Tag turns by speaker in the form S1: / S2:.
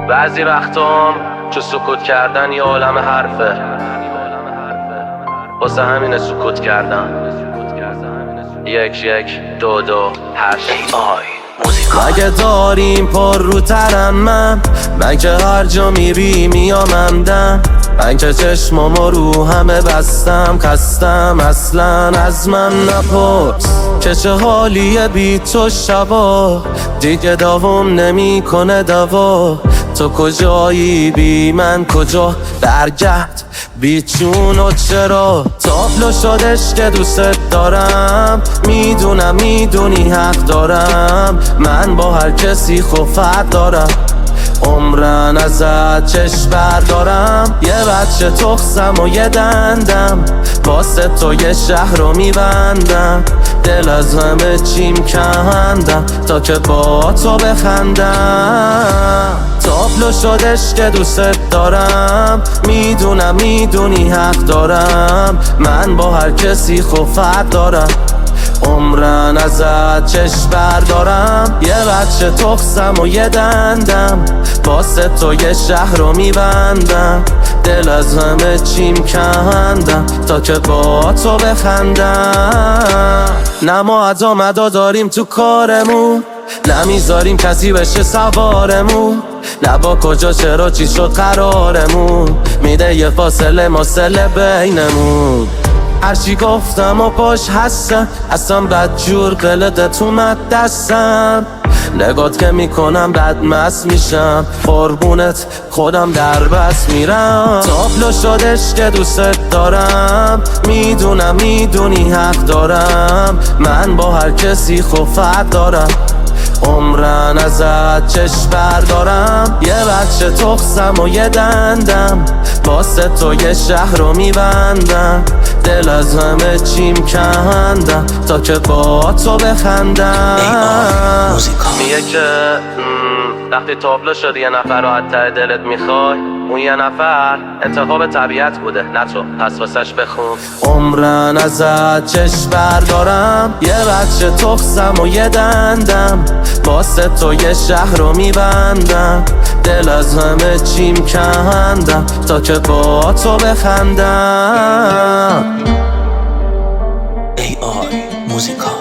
S1: بعضی وقتام چو سکوت کردن یه عالم حرفه، واسه همینه سکوت کردم. یک یک دو دو هشت. مگه داریم پر رو ترم من که هر جا میری میامندم، من که چشمامو رو همه بستم خستم، اصلا از من نپرس که چه حالیه بی تو شبا، دیگه داوم نمی کنه دوا. تو کجایی بی من کجا، برگرد بی چون و چرا. تابلو شدش که دوست دارم، میدونم میدونی حق دارم، من با هر کسی خفت دارم، عمرن ازت چشم بردارم. یه بچه تخسم و یه دندم، واسه تو یه شهر رو میبندم، دل از همه چیم کندم تا که با تو بخندم. تابلو شدش که دوست دارم، میدونم میدونی حق دارم، من با هر کسی خفت دارم، عمرن ازت چشم بردارم. یه بچه تخسم و یه دندم، واسه تو یه شهر رو میبندم، دل از همه چیم کندم تا که با تو بخندم. نه ما ادامدا داریم تو کارمون، نمیذاریم کسی بشه سوارمون، نه با کجا چرا چی شد قرارمون، میده یه فاصله بینمون. هرچی گفتم و پاش هستم، اصلا بدجور قلقت اومد دستم، نگات که میکنم بد مست میشم، قربونت خودم در بس میرم. تابلو شدش که دوست دارم، میدونم میدونی حق دارم، من با هر کسی خفت دارم، عمرن ازت چشم بردارم. یه بچه تخسم و یه دندم، واسه تو یه شهر رو میبندم، دل از همه چیم کندم تا که با تو بخندم. میگه که وقتی تابلو شدی یه نفر رو از ته دلت میخوای، اون یه نفر انتخاب طبیعت بوده نه تو، پس واسش بخون. عمرن ازت چشم بردارم، یه بچه تخسم و یه دندم، واسه تو یه شهر رو میبندم، دل از همه چیم کندم تا که با تو بخندم.
S2: AI موزیکال.